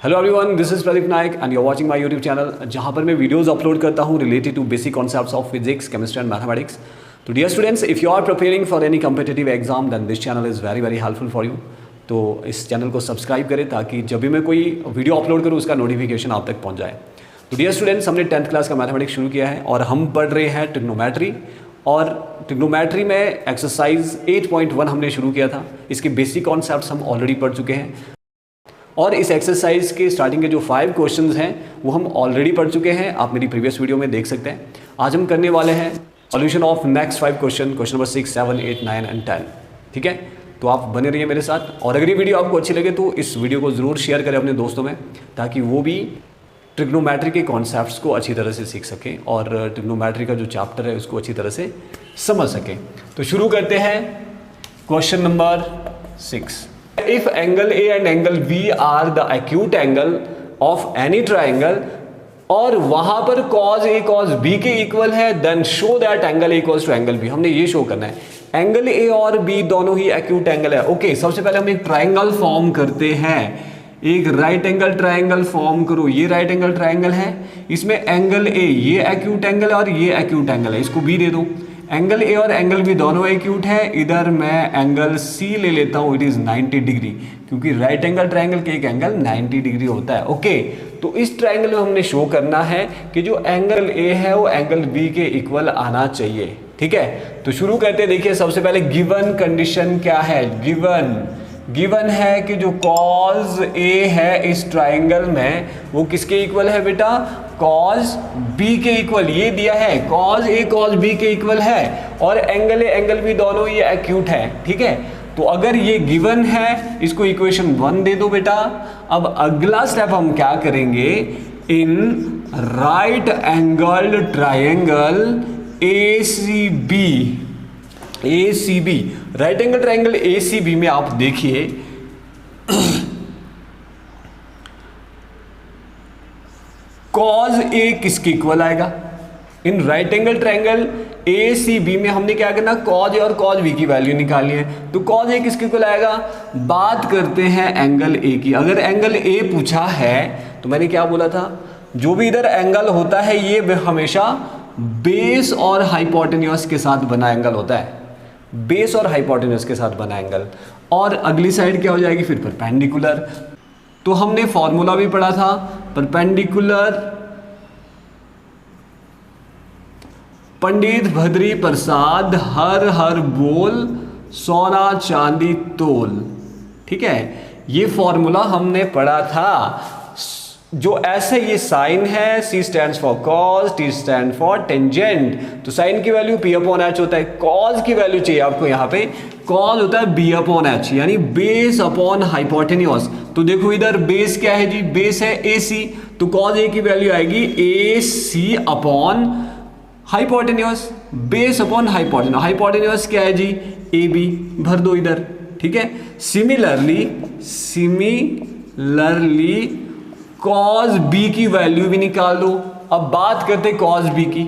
Hello everyone, this is Pradeep Nayak and you are watching my YouTube channel जहां पर मैं videos upload करता हूं related to basic concepts of physics, chemistry and mathematics. तो dear students, if you are preparing for any competitive exam then this channel is very very helpful for you. तो इस channel को subscribe करें ताकि जब भी मैं कोई वीडियो अपलोड करूँ उसका नोटिफिकेशन आप तक पहुँच जाए। तो डियर स्टूडेंट्स, हमने 10th क्लास का मैथमेटिक्स शुरू किया है और हम पढ़ रहे हैं ट्रिग्नोमेट्री। और ट्रिग्नोमेट्री में एक्सरसाइज 8.1 हमने शुरू किया था। इसके बेसिक कॉन्सेप्ट्स हम ऑलरेडी पढ़ चुके हैं और इस एक्सरसाइज के स्टार्टिंग के जो 5 क्वेश्चंस हैं वो हम ऑलरेडी पढ़ चुके हैं। आप मेरी प्रीवियस वीडियो में देख सकते हैं। आज हम करने वाले हैं solution of next 5 question number 6, 7, 8, 9 and 10। ठीक है, तो आप बने रहिए मेरे साथ। और अगर ये वीडियो आपको अच्छी लगे तो इस वीडियो को ज़रूर शेयर करें अपने दोस्तों में ताकि वो भी ट्रिग्नोमेट्री के कॉन्सेप्ट्स को अच्छी तरह से सीख सकें और ट्रिग्नोमेट्री का जो चैप्टर है उसको अच्छी तरह से समझ सकें। तो शुरू करते हैं question number 6। If angle A and angle B are the acute angle of any triangle और वहां पर cos A cos B के इक्वल है then show that angle A equals to angle B। हमने ये शो करना है एंगल A और B दोनों ही acute एंगल है। ओके, सबसे पहले हम एक ट्राइंगल फॉर्म करते हैं। एक राइट एंगल ट्राइंगल फॉर्म करो। ये राइट एंगल ट्राइंगल है, इसमें एंगल A ये एक्यूट एंगल है और ये एक्यूट एंगल है, इसको B दे दो। एंगल A और एंगल B दोनों एक्यूट है। इधर मैं एंगल C ले लेता हूँ, इट इज 90 डिग्री, क्योंकि राइट एंगल ट्राइंगल के एक एंगल 90 डिग्री होता है। ओके, तो इस ट्राइंगल में हमने शो करना है कि जो एंगल A है वो एंगल B के इक्वल आना चाहिए। ठीक है, तो शुरू करते हैं। देखिए, सबसे पहले गिवन कंडीशन क्या है। गिवन है कि जो cos A है इस ट्राइंगल में वो किसके इक्वल है बेटा, cos B के इक्वल। ये दिया है cos A cos B के इक्वल है और एंगल A एंगल B दोनों ये एक्यूट है। ठीक है, तो अगर ये गिवन है इसको इक्वेशन 1 दे दो बेटा। अब अगला स्टेप हम क्या करेंगे, in right angle triangle ACB right angle triangle ACB में आप देखिए cos A किसके इक्वल आएगा। इन राइट एंगल ट्राइंगल ACB में हमने क्या करना, cos A और cos B की वैल्यू निकालनी है। तो cos A किसके इक्वल आएगा। बात करते हैं एंगल A की। अगर एंगल A पूछा है तो मैंने क्या बोला था, जो भी इधर एंगल होता है ये हमेशा बेस और हाइपोटेन्यूस के साथ बना एंगल होता है। बेस और हाइपोटेन्यूस के साथ बना एंगल। और अगली साइड क्या हो जाएगी फिर, परपेंडिकुलर। तो हमने फॉर्मूला भी पढ़ा था, परपेंडिकुलर पंडित भद्री प्रसाद हर हर बोल सोना चांदी तोल। ठीक है, ये फॉर्मूला हमने पढ़ा था। जो ऐसे ये साइन है, C stands for cos, T stand for tangent. तो साइन की वैल्यू P अपॉन H होता है। cos की वैल्यू चाहिए आपको, यहाँ पे cos होता है B अपॉन H, यानी बेस अपॉन हाइपोटेन्यूस। तो देखो इधर बेस क्या है जी, बेस है AC, तो cos A की वैल्यू आएगी AC upon hypotenuse, base upon hypotenuse. Hypotenuse क्या है जी, AB, भर दो इधर। ठीक है, सिमिलरली cos B की वैल्यू भी निकाल दो। अब बात करते हैं cos B की,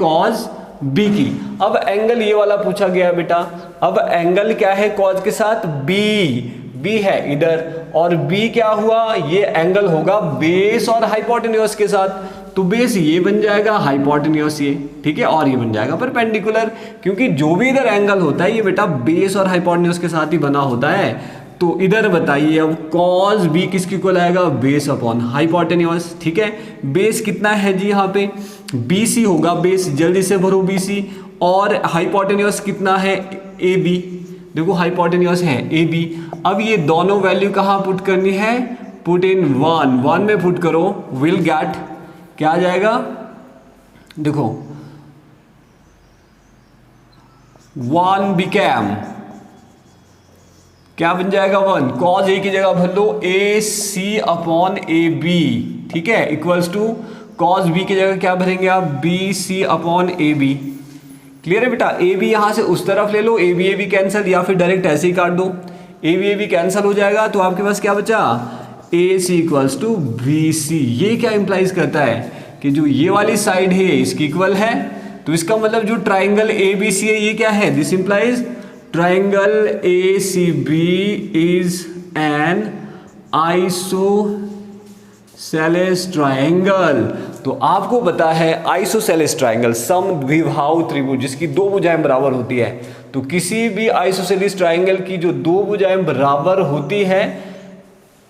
cos B की। अब एंगल ये वाला पूछा गया बेटा। अब एंगल क्या है cos के साथ, B है इधर, और B क्या हुआ, ये एंगल होगा बेस और हाइपोटेन्यूस के साथ। तो बेस ये बन जाएगा, हाइपोटेन्यूस ये। ठीक है, और ये बन जाएगा परपेंडिकुलर, क्योंकि जो भी इधर एंगल होता है ये बेटा बेस और हाइपोटेन्यूस के साथ ही बना होता है। तो इधर बताइए अब cos B किसके इक्वल आएगा, बेस अपॉन हाइपोटेन्यूस। ठीक है, बेस कितना है जी, यहाँ पे BC होगा बेस, जल्दी से भरो BC। और हाइपोटेन्यूस कितना है, AB। देखो हाइपोटेन्यूस है AB। अब ये दोनों वैल्यू कहाँ पुट करनी है, पुट इन 1 में पुट करो, विल गेट क्या आ जाएगा, देखो 1 बिकेम क्या बन जाएगा, 1। cos A की जगह भर लो AC अपॉन AB। ठीक है, इक्वल्स टू cos B की जगह क्या भरेंगे आप, BC अपॉन AB। क्लियर है बेटा। AB यहां से उस तरफ ले लो, AB कैंसिल, या फिर डायरेक्ट ऐसे ही काट दो। AB कैंसिल हो जाएगा, तो आपके पास क्या बचा, AC इक्वल्स टू BC। ये क्या इंप्लाइज करता है कि जो ये वाली साइड है इसकी इक्वल है। तो इसका मतलब जो ट्राइंगल ABC है ये क्या है, this implies triangle ACB is an isosceles triangle. तो आपको पता है आइसोसेलेस ट्रायंगल समद्विबाहु त्रिभुज जिसकी दो भुजाएं बराबर होती है। तो किसी भी आइसोसेलेस ट्रायंगल की जो दो भुजाएं बराबर होती है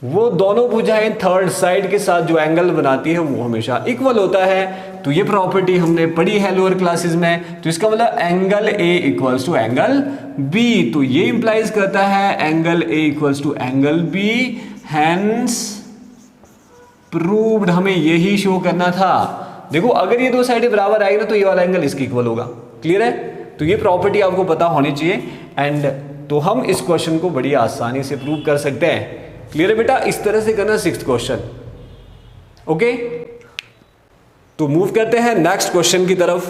वो दोनों भुजाएं थर्ड साइड के साथ जो एंगल बनाती है वो हमेशा इक्वल होता है। तो ये प्रॉपर्टी हमने पढ़ी है लोअर क्लासेस में। तो इसका मतलब angle A equals to angle B. तो ये इंप्लाइज करता है angle A equals to angle B, hence proved. हमें यही शो करना था। देखो अगर ये दो साइडें बराबर आएगी ना तो ये वाला एंगल इसके इक्वल होगा। क्लियर है? तो ये प्रॉपर्टी आपको पता होनी चाहिए एंड तो हम इस क्वेश्चन को बड़ी आसानी से प्रूव कर सकते हैं। क्लियर है बेटा? इस तरह से करना सिक्स्थ क्वेश्चन। ओके, तो मूव करते हैं नेक्स्ट क्वेश्चन की तरफ।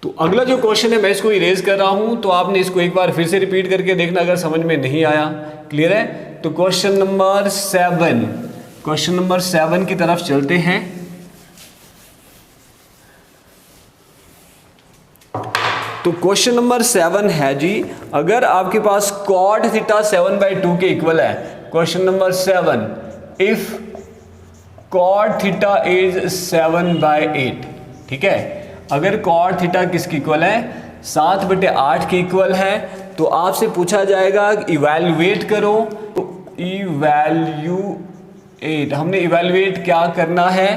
तो अगला जो क्वेश्चन है मैं इसको इरेज कर रहा हूं, तो आपने इसको एक बार फिर से रिपीट करके देखना अगर समझ में नहीं आया। क्लियर है? तो क्वेश्चन नंबर 7 की तरफ चलते हैं। तो क्वेश्चन नंबर 7 है जी, अगर आपके पास कॉट थीटा 7/2 के इक्वल है। Question number 7, if cot theta is 7/8। ठीक है, अगर कॉट थीटा किसके इक्वल है? 7/8 के इक्वल है। तो आपसे पूछा जाएगा इवैल्यूएट करो। तो इवैल्यूएट, हमने इवैल्यूएट क्या करना है?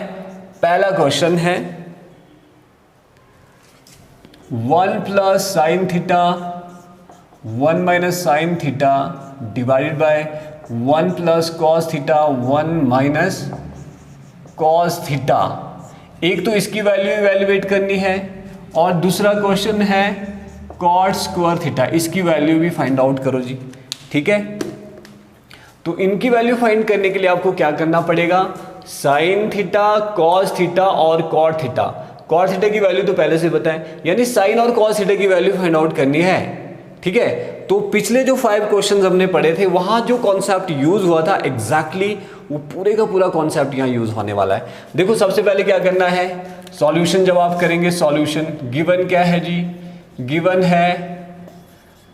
पहला क्वेश्चन है 1 + sin theta 1 - sin theta divided by 1 + cos theta 1 - cos theta. एक तो इसकी वैल्यू इवैल्यूएट करनी है और दूसरा क्वेश्चन है cot स्क्वायर थीटा, इसकी वैल्यू भी फाइंड आउट करो जी। ठीक है, तो इनकी वैल्यू फाइंड करने के लिए आपको क्या करना पड़ेगा? sin थीटा, cos थीटा और cot थीटा। cot थीटा की वैल्यू तो पहले से पता है, यानी sin और cos थीटा की वैल्यू फाइंड आउट करनी है। ठीक है, तो पिछले जो 5 क्वेश्चंस हमने पढ़े थे वहां जो कॉन्सेप्ट यूज हुआ था एग्जैक्टली वो पूरे का पूरा कॉन्सेप्ट यहाँ यूज होने वाला है। देखो सबसे पहले क्या करना है? सॉल्यूशन जब आप करेंगे, सॉल्यूशन गिवन क्या है जी? गिवन है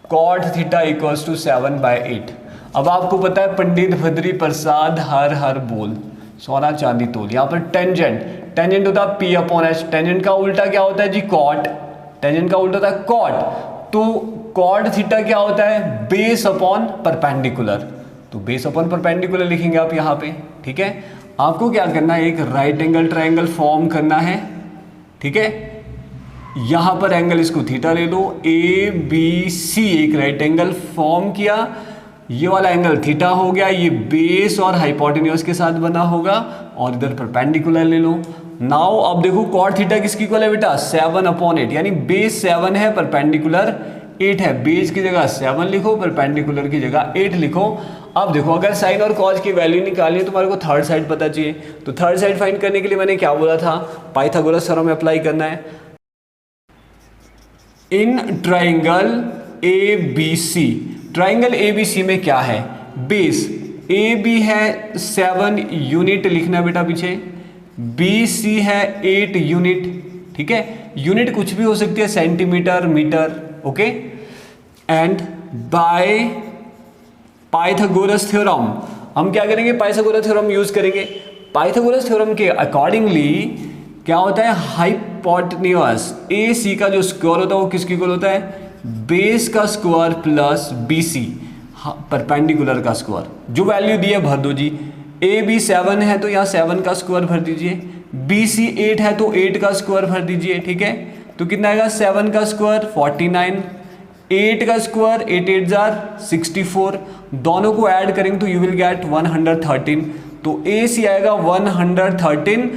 cot थीटा इक्वल्स टू 7/8। अब आपको पता है पंडित भद्री प्रसाद हर हर बोल सोना चांदी तोल। यहाँ पर टेंजेंट होता है P/H। टेंजेंट का उल्टा क्या होता है जी? cot। टेंजेंट का उल्टा होता है cot। तो cot थीटा क्या होता है? Base upon perpendicular. तो बेस अपॉन परपेंडिकुलर लिखेंगे आप यहाँ पे। ठीक है, आपको क्या करना है? एक राइट एंगल ट्रायंगल फॉर्म करना है। ठीक है, यहां पर एंगल इसको थीटा ले लो, ABC एक राइट एंगल फॉर्म किया। ये वाला एंगल थीटा हो गया, ये बेस और हाइपोटेन्यूज के साथ बना होगा और इधर परपेंडिकुलर ले लो। नाउ अब देखो cot थीटा किसकी इक्वल है बेटा? 7/8, यानी बेस 7 है, परपेंडिकुलर 8 है। बेस की जगह 7 लिखो, परपेंडिकुलर की जगह 8 लिखो। अब देखो अगर साइन और कॉस की वैल्यू निकालनी है तो तुम्हारे को थर्ड साइड पता चाहिए। तो थर्ड साइड फाइंड करने के लिए मैंने क्या बोला था? पाइथागोरस थ्योरम अप्लाई करना है। In triangle ABC, triangle ABC में क्या है? बेस AB है 7 यूनिट लिखना बेटा पीछे, BC है 8 यूनिट। ठीक है, यूनिट कुछ भी हो सकती है, centimetre, metre. Okay, and by Pythagoras theorem हम क्या करेंगे? पाइथागोरस थ्योरम यूज करेंगे। पाइथागोरस थ्योरम के अकॉर्डिंगली क्या होता है? हाइपोटेन्यूज AC का जो स्क्वायर होता है वो किसकी इक्वल होता है? बेस का स्क्वायर प्लस BC परपेंडिकुलर का स्क्वायर। जो वैल्यू दी है भर दो जी। AB 7 है तो यहाँ 7 का स्क्वायर भर दीजिए, BC 8 है तो 8 का स्क्वायर भर दीजिए। ठीक है, तो कितना आएगा? 7 का स्क्वायर 49, 8 का स्क्वायर 8 8 जार 64, दोनों को ऐड करेंगे तो यू विल गेट 113। तो AC आएगा 113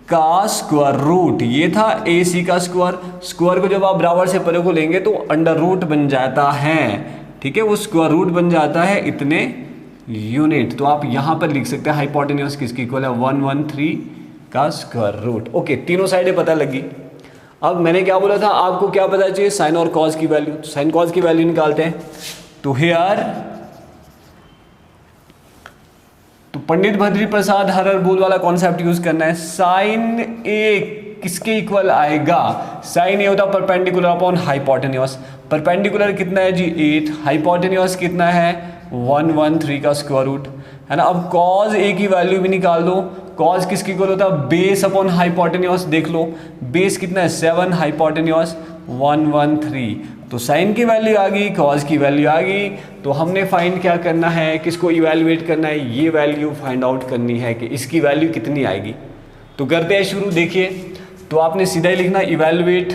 का स्क्वायर रूट। ये था AC का स्क्वायर। स्क्वायर को जब आप बराबर से परे को लेंगे तो अंडर रूट बन जाता है। ठीक है, वो स्क्वायर रूट बन जाता है इतने यूनिट। तो आप यहां पर लिख सकते हैं हाइपोटेन्यूज किसकी इक्वल है? 113 का स्क्वायर रूट। ओके, तीनों साइडें पता लगी। अब मैंने क्या बोला था? आपको क्या पता चाहिए? साइन और कॉस की वैल्यू। तो साइन कॉस की वैल्यू निकालते हैं। तो हियर तो पंडित भद्री प्रसाद हर हर बोल वाला कॉन्सेप्ट यूज करना है। साइन ए किसके इक्वल आएगा? साइन ए होता है परपेंडिकुलर अपॉन हाइपोटेन्यूज। परपेंडिकुलर कितना है जी? 8, हाइपोटेन्यूज कितना है? 113 का स्क्वायर रूट, है ना। अब कॉज ए की वैल्यू भी निकाल दो। कॉज किसके इक्वल होता है, बेस अपॉन हाइपोटेन्यूज। देख लो बेस कितना है 7, हाइपोटेन्यूज 113। तो साइन की वैल्यू आ गई, कॉज की वैल्यू आ गई। तो हमने फाइंड क्या करना है, किसको इवैल्यूएट करना है, ये वैल्यू फाइंड आउट करनी है कि इसकी वैल्यू कितनी आएगी। तो करते हैं शुरू। देखिए तो आपने सीधा ही लिखना इवैल्यूएट।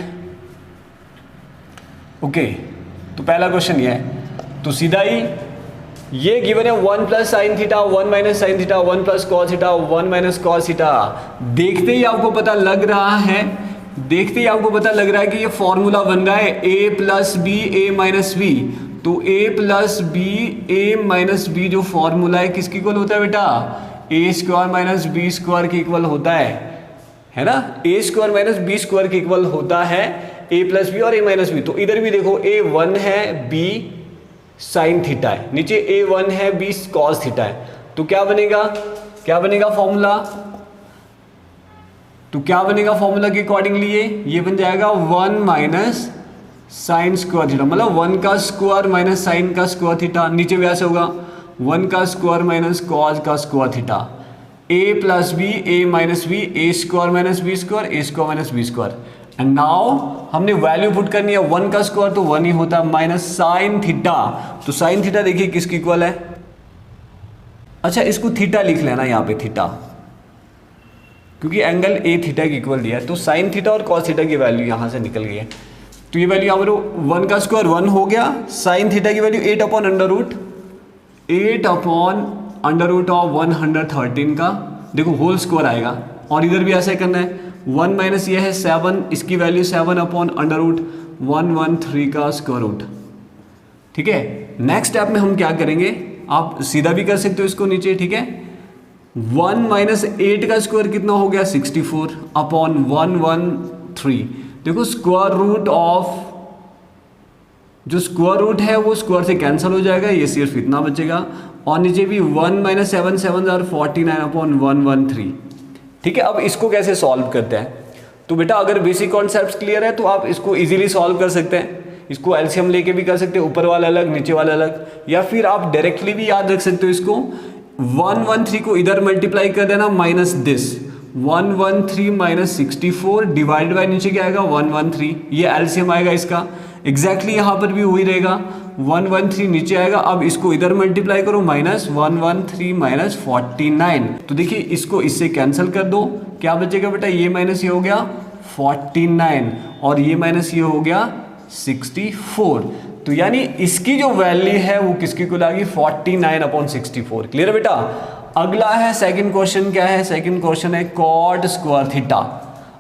ओके तो पहला क्वेश्चन ये है, तो सीधा ही ये गिवन है 1 plus sine theta 1 minus sine theta 1 plus cos theta 1 minus cos theta. देखते ही आपको पता लग रहा है, देखते ही आपको पता लग रहा है कि ये फॉर्मूला बन रहा है a plus B A minus B. तो a plus B A minus B जो फॉर्मूला है किसकी इक्वल होता है बेटा, A square minus B square के इक्वल होता है ना। A square minus B square के इक्वल होता है a प्लस बी और a माइनस बी। तो इधर भी देखो a1 है b साइन थीटा है, नीचे a1 है b कॉस थीटा है। तो क्या बनेगा, क्या बनेगा फॉर्मूला, तो क्या बनेगा फॉर्मूला के अकॉर्डिंगली ये बन जाएगा 1 माइनस साइन स्क्वायर थीटा, मतलब 1 का स्क्वायर माइनस साइन का स्क्वायर थीटा। नीचे भी ऐसे होगा 1 का स्क्वायर माइनस कॉस का square theta. a plus B A minus B A square minus B square A square minus B square. And now हमने वैल्यू पुट करनी है, 1 का स्क्वायर तो 1 ही होता है, माइनस साइन थीटा। तो साइन थीटा देखिए किसकी इक्वल है, अच्छा इसको थीटा लिख लेना यहाँ पे थीटा, क्योंकि एंगल ए थीटा की इक्वल दिया है। तो साइन थीटा और कॉस थीटा की वैल्यू यहाँ से निकल गई है। तो ये वैल्यू यहाँ पर 1 का स्क्वायर 1 हो गया, साइन थीटा की value 8 upon under root of 113 का देखो होल स्क्वायर आएगा। और इधर भी ऐसा करना है, 1 माइनस ये है 7, इसकी वैल्यू 7 अपॉन अंडर रूट 113 का स्क्वायर रूट। ठीक है, नेक्स्ट स्टेप में हम क्या करेंगे, आप सीधा भी कर सकते हो इसको नीचे। ठीक है, 1 माइनस 8 का स्क्वायर कितना हो गया 64 अपॉन 113। देखो स्क्वायर रूट ऑफ, जो स्क्वायर रूट है वो स्क्वायर से कैंसिल हो जाएगा, ये सिर्फ इतना बचेगा। और नीचे भी 1 माइनस 7 7 49 अपॉन 113। ठीक है, अब इसको कैसे सॉल्व करते हैं, तो बेटा अगर बेसिक कॉन्सेप्ट्स क्लियर है तो आप इसको इजीली सॉल्व कर सकते हैं। इसको एलसीएम लेके भी कर सकते हैं, ऊपर वाला अलग नीचे वाला अलग, या फिर आप डायरेक्टली भी याद रख सकते हो इसको। 113 को इधर मल्टीप्लाई कर देना minus this 113 minus 64 divide by नीचे क्या आएगा 113, ये एलसीएम आएगा इसका। एग्जैक्टली यहाँ पर भी वही रहेगा, 113 नीचे आएगा। अब इसको इधर मल्टीप्लाई करो माइनस 113 माइनस 49। तो देखिए इसको इससे कैंसिल कर दो, क्या बचेगा बेटा, ये माइनस ये हो गया 49 और ये माइनस ये हो गया 64। तो यानी इसकी जो वैल्यू है वो किसकी इक्वल आ गई 49 अपॉन 64। क्लियर है बेटा। अगला है सेकंड क्वेश्चन, क्या है सेकंड क्वेश्चन है कॉट स्क्वायर थीटा।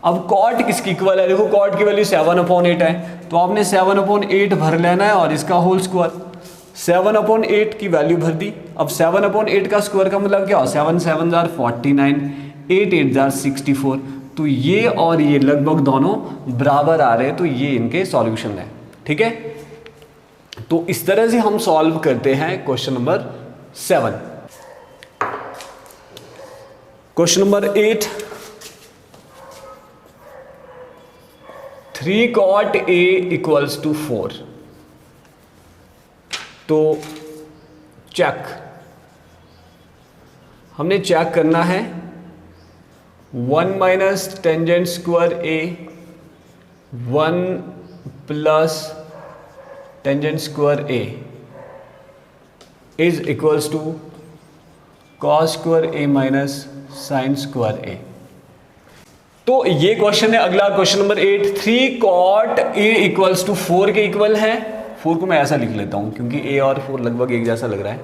अब कॉट किसकी इक्वल है, देखो कॉट की वैल्यू 7 अपॉन 8 है, तो आपने 7 अपॉन 8 भर लेना है और इसका होल स्क्वायर 7 अपॉन 8 की वैल्यू भर दी। अब 7 अपॉन 8 का स्क्वायर का मतलब क्या हो, 7 7 जार 49 8 8 जार 64। तो ये और ये लगभग दोनों बराबर आ रहे हैं, तो ये इनके सॉल्यूशन है। ठीक है, तो इस तरह से हम सॉल्व करते हैं question number 7। Question number 8, 3 cot A equals to 4। तो चेक, हमने चेक करना है 1 minus tangent square A 1 plus tangent square A is equals to cos square A minus sine square A। तो ये क्वेश्चन है। अगला question number 8, 3 cot A equals to 4 के equal है। 4 को मैं ऐसा लिख लेता हूं क्योंकि A और 4 लगभग एक जैसा लग रहा है।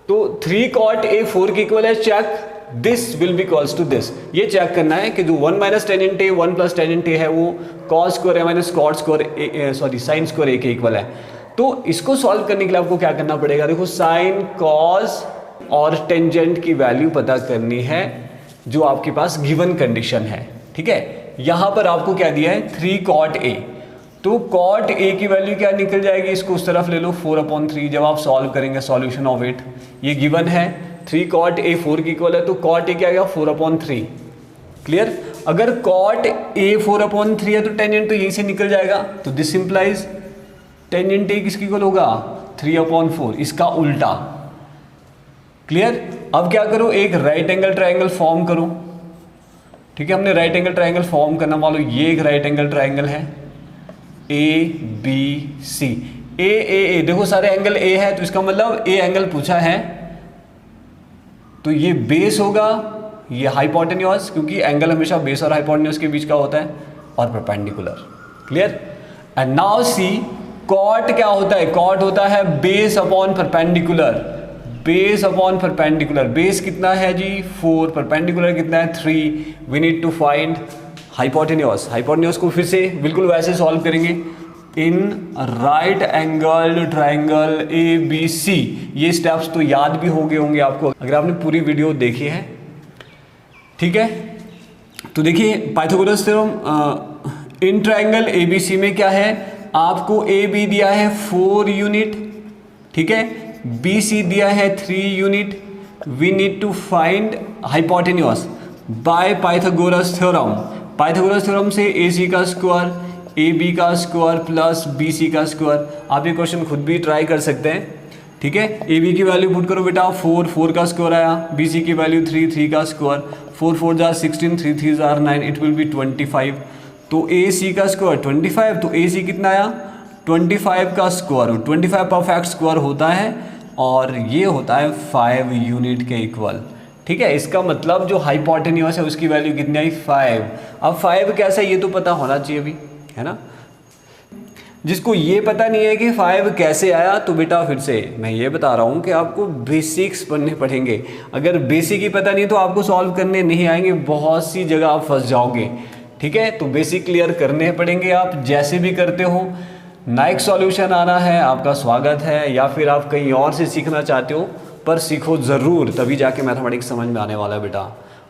तो 3 cot A 4 के इक्वल है, check this will be equals to this. ये चेक करना है कि जो 1 minus tangent A 1 plus tangent A है वो cos square A minus cot square sorry sine square A के इक्वल है। तो इसको सॉल्व करने के लिए आपको क्या करना पड़ेगा, देखो साइन कॉस और टेंजेंट की वैल्यू पता करनी है जो आपके पास गिवन कंडीशन है। ठीक है, यहां पर आपको क्या दिया है 3 cot A। तो cot A की वैल्यू क्या निकल जाएगी, इसको उस तरफ ले लो 4/3। जब आप सॉल्व करेंगे सॉल्यूशन ऑफ इट, ये गिवन है 3 cot A 4 की इक्वल है, तो cot A क्या आएगा 4/3। क्लियर, अगर cot A 4/3 है तो टेंजेंट तो यहीं से निकल जाएगा। तो दिस इंप्लाइज टेंजेंट A किसकी इक्वल होगा 3/4, इसका उल्टा क्लियर। अब क्या करो, एक राइट एंगल ट्राइंगल फॉर्म करो। ठीक है, हमने राइट एंगल ट्राइंगल फॉर्म करना, मान लो ये एक राइट एंगल ट्राइंगल है ए बी सी। ए देखो सारे एंगल ए है, तो इसका मतलब ए एंगल पूछा है, तो ये बेस होगा, ये हाइपोटेन्यूज, क्योंकि एंगल हमेशा बेस और हाइपोटेन्यूज के बीच का होता है, और perpendicular. Clear. And now see cot क्या होता है, कॉट होता है base upon perpendicular, base upon perpendicular. Base कितना है जी 4, परपेंडिकुलर कितना है 3। We need to find hypotenuse. Hypotenuse को फिर से बिल्कुल वैसे सॉल्व करेंगे, in right angle triangle A B C. ये स्टेप्स तो याद भी हो गए होंगे आपको अगर आपने पूरी वीडियो देखी है। ठीक है, तो देखिए Pythagoras theorem in triangle A B C में क्या है, आपको ए बी दिया है 4 यूनिट, ठीक है, बी सी दिया है 3 unit. We need to find hypotenuse by Pythagoras theorem. Pythagoras theorem से ए सी का स्क्वायर, ए बी का स्क्वायर प्लस बी सी का स्क्वायर। आप ये क्वेश्चन खुद भी ट्राई कर सकते हैं। ठीक है, ए बी की वैल्यू पुट करो बेटा, 4 का स्क्वायर आया, बी सी की वैल्यू 3 का square, 4 jar 16, 3 jar 9, it will be 25। तो ए सी का स्क्वायर 25, तो ए सी कितना आया 25 का स्क्वायर, 25 परफेक्ट स्क्वायर होता है, और ये होता है 5 यूनिट के इक्वल। ठीक है, इसका मतलब जो हाइपोटेन्यूज है उसकी वैल्यू कितनी आई 5। अब 5 कैसा ये तो पता होना चाहिए अभी, है ना। जिसको ये पता नहीं है कि 5 कैसे आया, तो बेटा फिर से मैं ये बता रहा हूँ कि आपको बेसिक्स पढ़ने पड़ेंगे। अगर बेसिक ही पता नहीं तो आपको सॉल्व करने नहीं आएंगे, बहुत सी जगह आप फंस जाओगे। ठीक है, तो बेसिक क्लियर करने पड़ेंगे। आप जैसे भी करते हो, नाइक सॉल्यूशन आना है आपका स्वागत है, या फिर आप कहीं और से सीखना चाहते हो, पर सीखो ज़रूर, तभी जाके मैथमेटिक्स समझ में आने वाला है बेटा,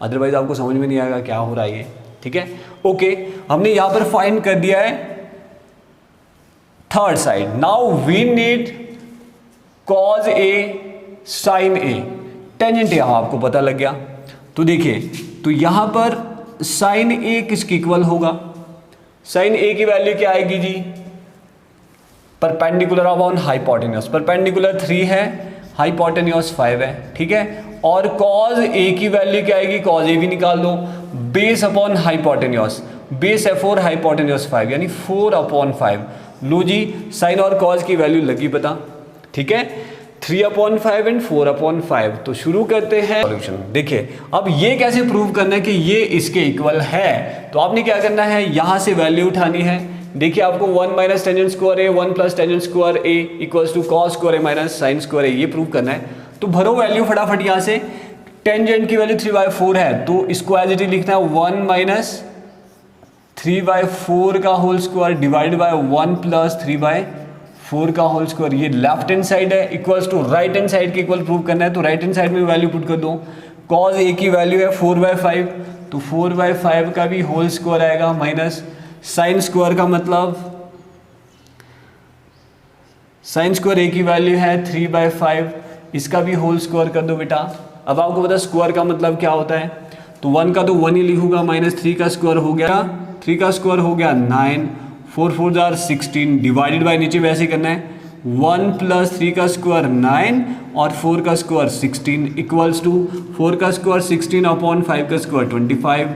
अदरवाइज आपको समझ में नहीं आएगा क्या हो रहा है ये। ठीक है, ओके, हमने यहाँ पर फाइंड कर दिया है third side. Now we need cos A sine A. Tangent यहाँ आपको पता लग गया, तो देखिए, तो यहाँ पर साइन ए किसके इक्वल होगा, साइन ए की वैल्यू क्या आएगी जी, परपेंडिकुलर अपॉन हाइपोटेन्यूज। परपेंडिकुलर 3 है, हाइपोटेन्यूज 5 है। ठीक है, और कॉज ए की वैल्यू क्या आएगी, कॉज ए भी निकाल दो, बेस अपॉन हाइपोटेन्यूज, बेस है 4, हाइपोटेन्यूज 5, यानी 4/5। लो जी, साइन और कॉज की वैल्यू लगी पता। ठीक है, 3/5 एंड 4/5। तो शुरू करते हैं सॉल्यूशन। देखिए, अब ये कैसे प्रूव करना है कि ये इसके इक्वल है, तो आपने क्या करना है, यहां से वैल्यू उठानी है। देखिए, आपको 1 minus tangent square A 1 plus tangent square A equals to cos square A minus sine square A, ये प्रूव करना है। तो भरो वैल्यू फटाफट यहाँ से। टेंजेंट की वैल्यू 3/4 है, तो इसको एज इट इज लिखना है 1 माइनस 3/4 का whole square divide by 1 plus 3/4 का होल स्क्वायर। ये लेफ्ट हैंड साइड है, equals to right hand side के इक्वल प्रूव करना है, तो राइट हैंड साइड में वैल्यू पुट कर दो। कॉज ए की वैल्यू है 4/5, तो 4/5 का भी होल स्क्वायर आएगा, माइनस साइन स्क्वायर का मतलब, साइन स्क्वायर ए की वैल्यू है 3/5, इसका भी होल स्क्वायर कर दो बेटा। अब आपको पता स्क्वायर का मतलब क्या होता है, तो 1 का तो 1 ही लिखूंगा, माइनस 3 का स्क्वायर हो गया, 3 का स्क्वायर हो गया 9, 4 जार 16 डिवाइडेड बाय नीचे वैसे करना है, 1 प्लस 3 का स्क्वायर 9 और 4 का स्क्वायर 16 इक्वल्स टू 4 का स्क्वायर 16/5 का स्क्वायर 25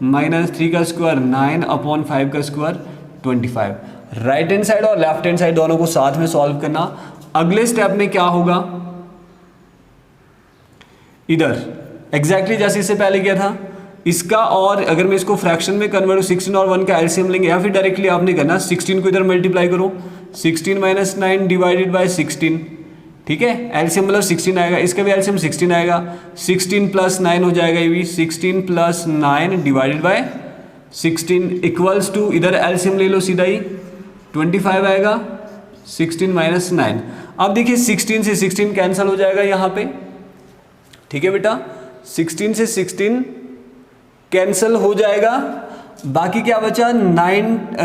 माइनस 3 का स्क्वायर 9/5 का स्क्वायर 25। राइट हैंड साइड और लेफ्ट हैंड साइड दोनों को साथ में सॉल्व करना। अगले स्टेप में क्या होगा, इधर एग्जैक्टली जैसे इससे पहले किया था, इसका और अगर मैं इसको फ्रैक्शन में कन्वर्ट 16 और 1 का एलसीएम लेंगे, या फिर डायरेक्टली आपने करना 16 को इधर मल्टीप्लाई करो, 16 माइनस 9 डिवाइडेड बाय 16। ठीक है, एलसीएम मतलब 16 आएगा, इसका भी एलसीएम 16 आएगा, 16 प्लस 9 हो जाएगा, ये भी 16 plus 9 divided by 16 equals to, इधर एलसीएम ले लो सीधा ही 25 आएगा, 16 माइनस 9। अब देखिए 16 से 16 कैंसिल हो जाएगा यहाँ पे। ठीक है बेटा, 16 से 16 कैंसिल हो जाएगा, बाकी क्या बचा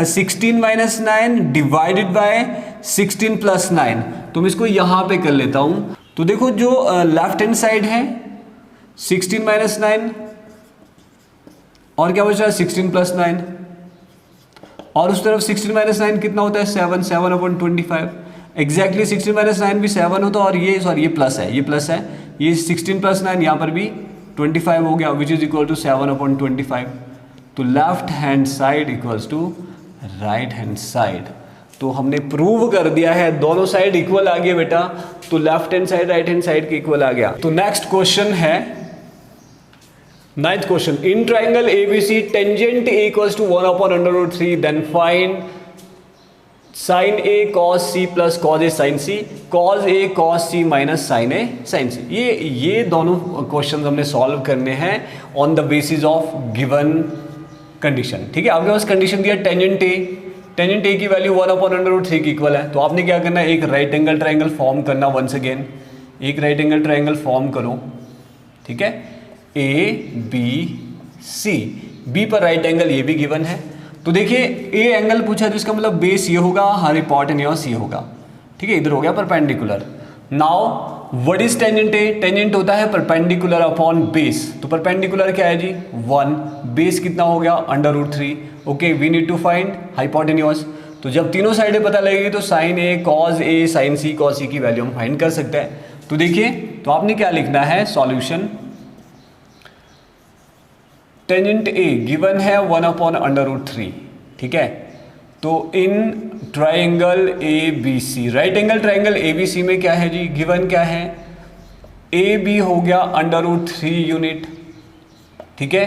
16 माइनस 9 डिवाइडेड बाय 16 प्लस 9। तो मैं इसको यहां पे कर लेता हूं, तो देखो जो लेफ्ट हैंड साइड है 16 माइनस 9 और क्या बचा 16 प्लस 9, और उस तरफ 16 माइनस 9 कितना होता है 7/25। एग्जैक्टली 16 माइनस 9 भी 7 होता, और ये सॉरी ये प्लस है, ये प्लस है, ये 16 प्लस 9 यहाँ पर भी 25 हो गया, विच इज इक्वल टू 7/25। तो left hand side equals to right hand side. तो हमने प्रूव कर दिया है दोनों साइड इक्वल आ गया बेटा, तो left hand side right hand side के इक्वल आ गया। तो नेक्स्ट क्वेश्चन है 9th question, in triangle ABC tangent A equals to 1/√3, then find sine A cos C plus cos A sine C, cos A cos C minus sine A sine C. ये दोनों question हमने solve करने हैं on the basis of given condition. ठीक है, आपके पास condition दिया tangent ए की वैल्यू 1/√3 की इक्वल है, तो आपने क्या करना है, एक राइट एंगल ट्राइंगल फॉर्म करना। वंस अगेन एक राइट एंगल ट्राइंगल फॉर्म करो, ठीक है, ए बी सी, बी पर राइट एंगल ये भी गिवन है। तो देखिए ए एंगल पूछा है तो इसका मतलब बेस ये होगा, हाइपोटेन्यूज ये होगा, ठीक है, इधर हो गया perpendicular. Now what is tangent A, tangent होता है परपेंडिकुलर अपॉन बेस, तो परपेंडिकुलर क्या है जी 1, बेस कितना हो गया √3। Okay, we need to find hypotenuse. तो जब तीनों साइडें पता लगेगी तो sine A cos A sine C cos C की वैल्यू हम फाइंड कर सकते हैं। तो देखिए, तो आपने क्या लिखना है, सॉल्यूशन टेंजेंट ए गिवन है 1/√3, ठीक है। तो in triangle A B C, right angle triangle A B C में क्या है जी, गिवन क्या है, ए बी हो गया √3 यूनिट, ठीक है,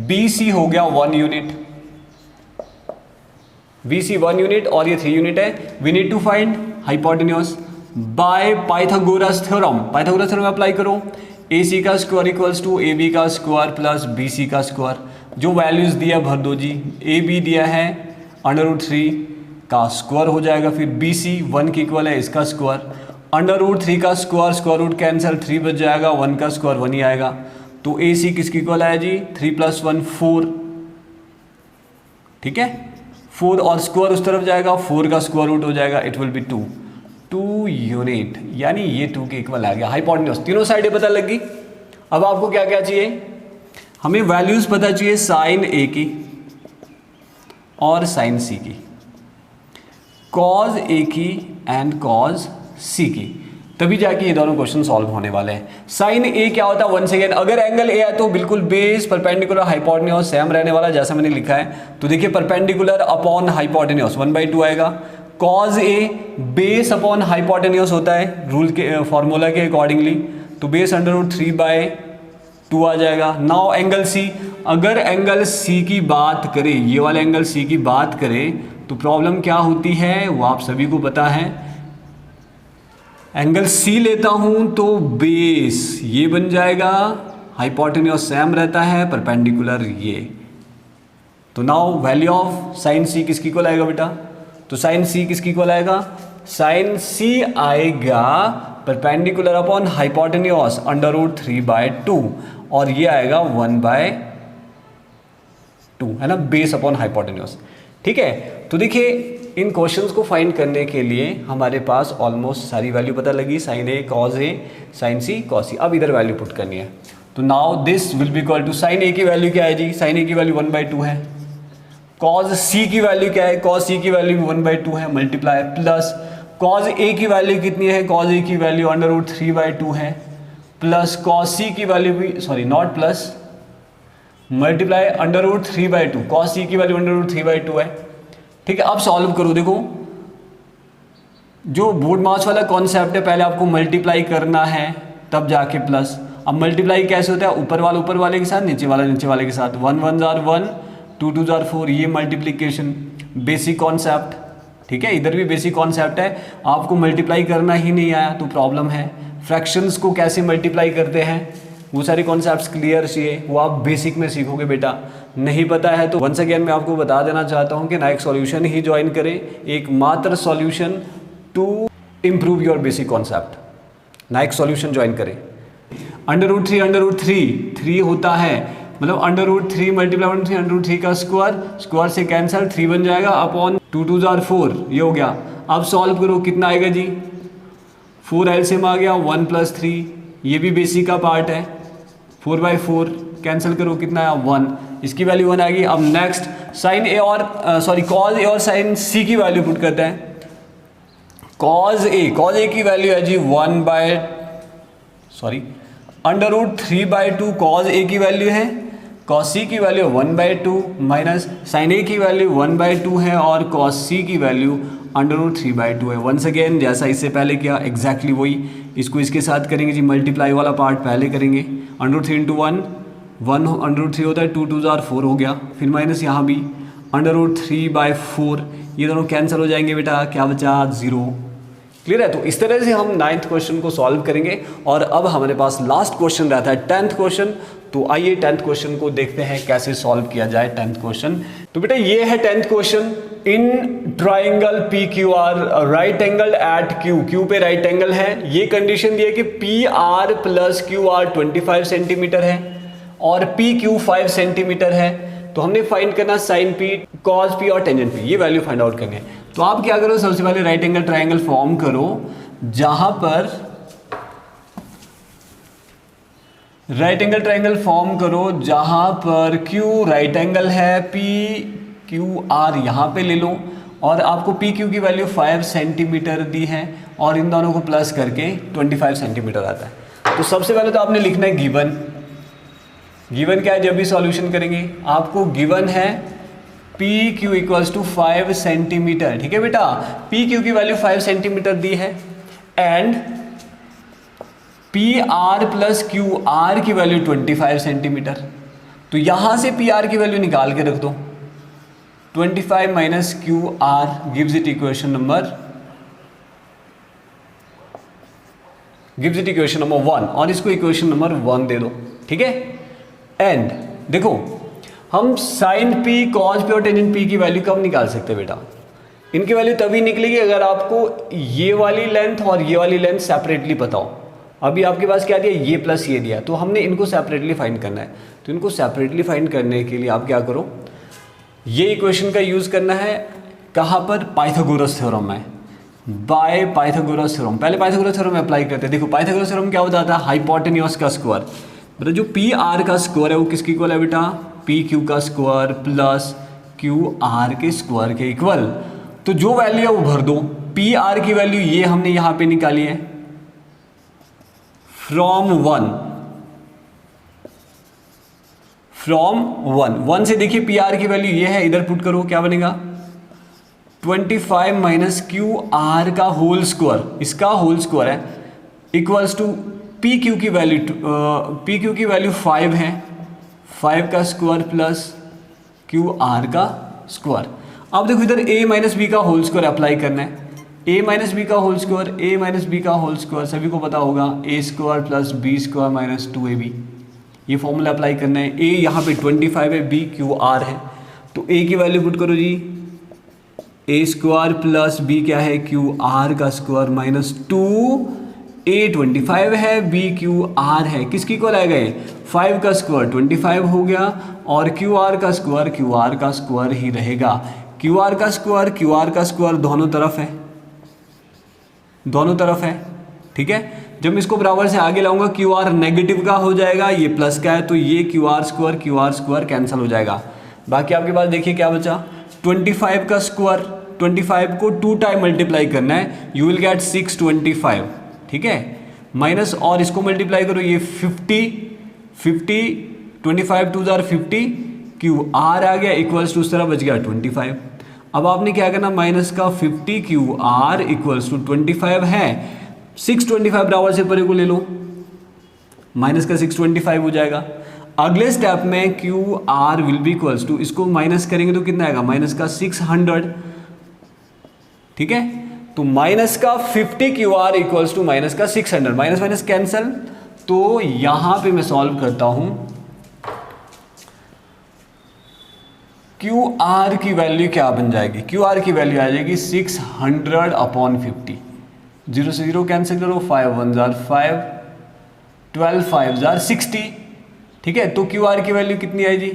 बी सी हो गया 1 यूनिट, बी सी 1 यूनिट और ये 3 यूनिट है। We need to find hypotenuse by Pythagoras theorem. Pythagoras theorem apply करो, ए सी का square equals to A B का स्क्वायर प्लस बी सी का स्क्वायर। जो वैल्यूज दिया भर दो जी, ए बी दिया है √3 का स्क्वायर हो जाएगा, फिर बी सी 1 की इक्वल है, इसका स्क्वायर, √3 का स्क्वायर, स्क्वायर रूट कैंसिल, 3 बच जाएगा, 1 का स्क्वायर 1 ही आएगा। तो ए सी किसकी इक्वल आया जी, 3 + 1 4, ठीक है, 4 और स्क्वायर उस तरफ जाएगा, 4 का स्क्वायर रूट हो जाएगा, इट विल बी 2 यूनिट, यानी ये 2 के इक्वल आ गया। हाइपोटेन्यूज तीनों साइडें पता लगी। अब आपको क्या क्या चाहिए, हमें वैल्यूज पता चाहिए साइन ए की और साइन सी की, कॉज ए की एंड कॉज सी की, तभी जाके ये दोनों क्वेश्चन सॉल्व होने वाले हैं। साइन ए क्या होता है, वंस अगेन अगर एंगल ए है तो बिल्कुल बेस परपेंडिकुलर हाइपोटेन्यूज सेम रहने वाला जैसा मैंने लिखा है। तो देखिए परपेंडिकुलर अपॉन हाइपोटेन्यूज 1/2 आएगा। कॉज ए बेस अपॉन हाइपोटेन्यूज होता है रूल के फॉर्मूला के अकॉर्डिंगली, तो बेस √3/2 आ जाएगा। नाउ एंगल सी, अगर एंगल सी की बात करें, ये वाला एंगल सी की बात करें तो प्रॉब्लम क्या होती है वो आप सभी को पता है। एंगल सी लेता हूं तो बेस ये बन जाएगा, हाइपोटेन्यूज सेम रहता है, परपेंडिकुलर ये। तो नाउ वैल्यू ऑफ साइन सी किसकी इक्वल आएगा बेटा, तो साइन सी किसकी इक्वल आएगा, साइन सी आएगा परपेंडिकुलर अपॉन हाइपोटेन्यूज √3/2 और ये आएगा 1/2 है ना, बेस अपॉन हाइपोटेन्यूज, ठीक है। तो देखिए इन क्वेश्चंस को फाइंड करने के लिए हमारे पास ऑलमोस्ट सारी वैल्यू पता लगी, sine A cos A sine C cos C. अब इधर वैल्यू पुट करनी है, तो now this will be equal to, sine A की वैल्यू क्या है जी, साइन ए की वैल्यू 1/2 है, कॉज सी की वैल्यू क्या है, कॉज सी की वैल्यू 1/2 है, मल्टीप्लाई प्लस कॉज ए की वैल्यू कितनी है, कॉज ए की वैल्यू √3/2 है, प्लस कॉज सी की वैल्यू भी sorry not plus, multiply √3/2, cos C की वैल्यू √3/2 है, ठीक है। अब सॉल्व करो, देखो जो बोर्ड मास वाला कॉन्सेप्ट है, पहले आपको मल्टीप्लाई करना है तब जाके प्लस। अब मल्टीप्लाई कैसे होता है, ऊपर वाले के साथ, नीचे वाले के साथ, 1 1 * 1 2 2 * 4, ये मल्टीप्लीकेशन बेसिक कॉन्सेप्ट, ठीक है। इधर भी बेसिक कॉन्सेप्ट है, आपको मल्टीप्लाई करना ही नहीं आया तो प्रॉब्लम है। फ्रैक्शंस को कैसे मल्टीप्लाई करते हैं वो सारे कॉन्सेप्ट्स क्लियर चाहिए, वो आप बेसिक में सीखोगे बेटा। नहीं पता है तो वंस अगेन मैं आपको बता देना चाहता हूँ कि नाइक सॉल्यूशन ही ज्वाइन करें, एकमात्र solution to improve your basic concept, Naik solution join करें। √3 होता है, मतलब √3 मल्टीप्लाई √3 का स्क्वायर से कैंसिल, 3 बन जाएगा, अपॉन 2 2 * 4 ये हो गया। अब सॉल्व करो, कितना आएगा जी, 4 एलसीएम आ गया, 1 + 3, ये भी बेसिक का पार्ट है, 4/4 कैंसिल करो, कितना आया 1, इसकी वैल्यू 1 आएगी। अब नेक्स्ट साइन ए और कॉज ए और साइन सी की वैल्यू पुट करते हैं। कॉज ए की वैल्यू है जी √3/2 कॉज ए की वैल्यू है, कॉस सी की वैल्यू 1/2 माइनस साइन ए की वैल्यू 1/2 है और कॉस सी की वैल्यू √3/2 है। वंस अगेन जैसा इससे पहले किया एग्जैक्टली वही, इसको इसके साथ करेंगे जी, मल्टीप्लाई वाला पार्ट पहले करेंगे, √3 × 1 1√3 होता है, 2 2 4 हो गया, फिर माइनस यहाँ भी √3/4, ये दोनों कैंसिल हो जाएंगे बेटा, क्या बचा 0। क्लियर है। तो इस तरह से हम 9th क्वेश्चन को सॉल्व करेंगे और अब हमारे पास लास्ट क्वेश्चन रहता है 10th क्वेश्चन। तो आइए 10th क्वेश्चन को देखते हैं कैसे सॉल्व किया जाए 10th क्वेश्चन। तो बेटा ये है 10th question. In triangle P Q R right angle at Q पे राइट एंगल है, ये कंडीशन दी है कि P R plus Q R 25 centimetre है और पी क्यू 5 सेंटीमीटर है। तो हमने फाइंड करना साइन पी, कॉस पी और टेंजेंट पी, ये वैल्यू फाइंड आउट करनी है। तो आप क्या करो, सबसे पहले राइट एंगल ट्राइंगल फॉर्म करो, जहां पर राइट एंगल ट्राइंगल फॉर्म करो जहां पर क्यू राइट एंगल है, पी क्यू आर यहां पे ले लो और आपको पी क्यू की वैल्यू 5 सेंटीमीटर दी है और इन दोनों को प्लस करके 25 सेंटीमीटर आता है। तो सबसे पहले तो आपने लिखना है गिवन क्या है, जब भी सॉल्यूशन करेंगे आपको गिवन है P Q equals to 5 centimetre. ठीक है बेटा, पी क्यू की वैल्यू 5 सेंटीमीटर दी है and P R plus Q R की वैल्यू 25 सेंटीमीटर। तो यहां से पी आर की वैल्यू निकाल के रख दो, 25 minus Q are gives it equation number 1 और इसको इक्वेशन नंबर 1 दे दो। ठीक है, एंड देखो हम साइन पी, कॉस पी और टेंजेंट पी की वैल्यू कब निकाल सकते हैं बेटा, इनकी वैल्यू तभी निकलेगी अगर आपको ये वाली लेंथ और ये वाली लेंथ सेपरेटली पता हो। अभी आपके पास क्या दिया, ये प्लस ये दिया, तो हमने इनको सेपरेटली फाइंड करना है। तो इनको सेपरेटली फाइंड करने के लिए आप क्या करो, ये इक्वेशन का यूज़ करना है कहाँ पर, पाइथागोरस थ्योरम में, बाय पाइथागोरस थ्योरम। पहले पाइथागोरस थ्योरम अप्लाई करते हैं। देखो पाइथागोरस थ्योरम क्या होता है, हाइपोटेन्यूज का स्क्वायर, मतलब जो पी आर का स्क्वायर है वो किसकी इक्वल है बेटा, पी क्यू का स्क्वायर प्लस क्यू आर के स्क्वायर के इक्वल। तो जो वैल्यू है वो भर दो, पी आर की वैल्यू ये हमने यहां पे निकाली है फ्रॉम 1 से देखिए पी आर की वैल्यू ये है, इधर पुट करो क्या बनेगा 25 माइनस क्यू आर का होल स्क्वायर, इसका होल स्क्वायर है इक्वल्स टू पी क्यू की वैल्यू 5 है, 5 का स्क्वायर प्लस क्यू आर का स्क्वायर। अब देखो इधर a माइनस बी का होल स्क्वायर अप्लाई करना है, a माइनस बी का होल स्क्वायर सभी को पता होगा, a square plus B square minus 2ab, ये फॉर्मूला अप्लाई करना है। a यहाँ पे 25 है, b क्यू आर है, तो a की वैल्यू पुट करो जी, a स्क्वायर प्लस b क्या है क्यू आर का स्क्वायर माइनस 2a 25 है, b क्यू आर है, किसकी इक्वल आएगा ये 5 का स्क्वायर 25 हो गया और क्यू आर का स्क्वायर ही रहेगा। क्यू आर का स्क्वायर दोनों तरफ है, ठीक है। जब मैं इसको बराबर से आगे लाऊंगा क्यू आर नेगेटिव का हो जाएगा, ये प्लस का है तो ये क्यू आर स्क्वायर कैंसिल हो जाएगा। बाकी आपके पास देखिए क्या बचा, 25 का स्क्वायर, 25 को 2 टाइम मल्टीप्लाई करना है, यू विल गेट 625, ठीक है, माइनस और इसको मल्टीप्लाई करो, ये 50 25 2 50, क्यू आर आ गया इक्वल्स टू उस तरह बच गया 25। अब आपने क्या करना, माइनस का 50 क्यू आर इक्वल्स टू 25 है, 625 बराबर से परे को ले लो, माइनस का 625 हो जाएगा। अगले स्टेप में Q R will be equals to, इसको माइनस करेंगे तो कितना आएगा, माइनस का 600, ठीक है। तो माइनस का 50 Q R equals to minus का 600, माइनस माइनस कैंसल। तो यहां पे मैं सॉल्व करता हूं, क्यू आर की वैल्यू क्या बन जाएगी, क्यू आर की वैल्यू आ जाएगी 600/50, 0 से 0 कैंसिल करो, 5 1 जार 5, 12 5 जार 60, ठीक है। तो क्यू आर की वैल्यू कितनी आई जी,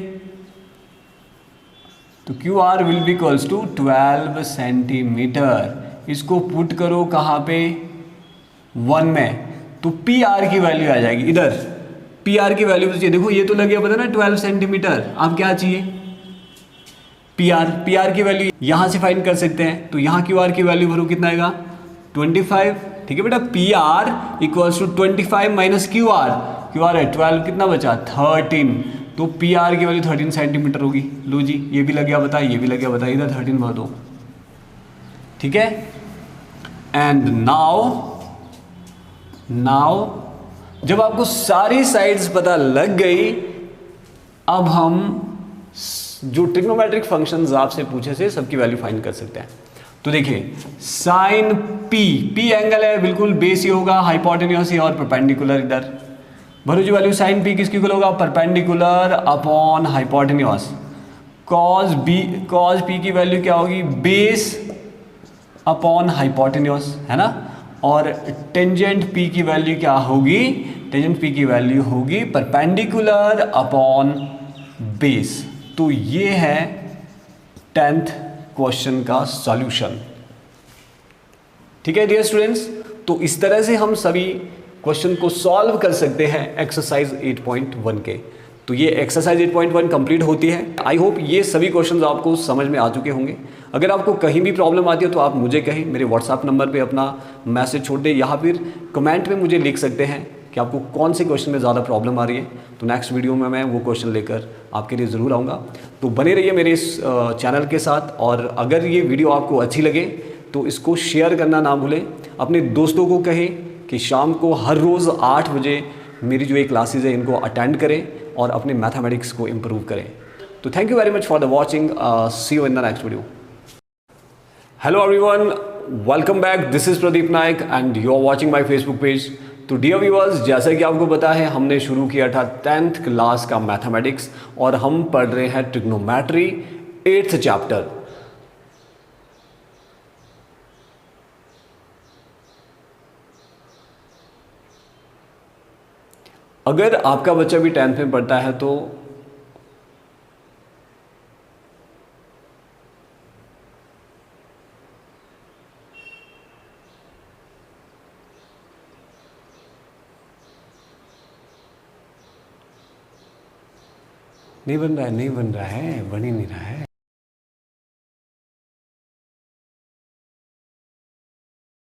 तो Q R will be equals to 12 centimetre. इसको पुट करो कहाँ पे, 1 में, तो पी आर की वैल्यू आ जाएगी इधर, पी आर की वैल्यू चाहिए, देखो ये तो लग गया पता ना 12 सेंटीमीटर, अब क्या चाहिए पी आर की वैल्यू यहां से फाइंड कर सकते हैं। तो यहाँ क्यू आर की वैल्यू भरो, कितना आएगा 25, ठीक है बेटा। P R equals to 25 minus Q R, Q R है 12, कितना बचा 13, तो पी आर की वैल्यू 13 सेंटीमीटर होगी। लो जी, ये भी लग गया बता, ये भी लग गया बता, इधर 13 भर दो, ठीक है। एंड नाउ जब आपको सारी साइड्स पता लग गई, अब हम जो ट्रिग्नोमेट्रिक फंक्शंस आपसे पूछे थे सबकी वैल्यू फाइंड कर सकते हैं। तो देखिए साइन पी एंगल है, बिल्कुल बेस ही होगा, हाइपोटेन्यूस ही और परपेंडिकुलर इधर। भरो जी वैल्यू साइन पी किसकी इक्वल होगा, perpendicular upon hypotenuse. Cos P की वैल्यू क्या होगी, बेस अपॉन हाइपोटेन्यूस, है ना। और टेंजेंट पी की वैल्यू क्या होगी, टेंजेंट पी की वैल्यू होगी परपेंडिकुलर अपॉन बेस। तो ये है 10th क्वेश्चन का सॉल्यूशन, ठीक है डियर स्टूडेंट्स। तो इस तरह से हम सभी क्वेश्चन को सॉल्व कर सकते हैं एक्सरसाइज 8.1 के। तो ये एक्सरसाइज 8.1 कंप्लीट होती है। आई होप ये सभी क्वेश्चंस आपको समझ में आ चुके होंगे। अगर आपको कहीं भी प्रॉब्लम आती है तो आप मुझे कहें, मेरे व्हाट्सएप नंबर पे अपना मैसेज छोड़ दें, या फिर कमेंट में मुझे लिख सकते हैं कि आपको कौन से क्वेश्चन में ज़्यादा प्रॉब्लम आ रही है। तो नेक्स्ट वीडियो में मैं वो क्वेश्चन लेकर आपके लिए ज़रूर आऊँगा। तो बने रहिए मेरे इस चैनल के साथ, और अगर ये वीडियो आपको अच्छी लगे तो इसको शेयर करना ना भूलें। अपने दोस्तों को कहें कि शाम को हर रोज़ 8 बजे मेरी जो ये क्लासेज है इनको अटेंड करें और अपने मैथमेटिक्स को इम्प्रूव करें। तो thank you very much for the watching, see you in the next video. Hello everyone, welcome back, this is Pradeep Nayak and you are watching my Facebook page. तो डियर व्यूअर्स, जैसा कि आपको पता है हमने शुरू किया था 10th क्लास का मैथमेटिक्स, और हम पढ़ रहे हैं ट्रिग्नोमेट्री 8th चैप्टर। अगर आपका बच्चा भी 10th में पढ़ता है तो नहीं बन रहा है, बन ही नहीं रहा है।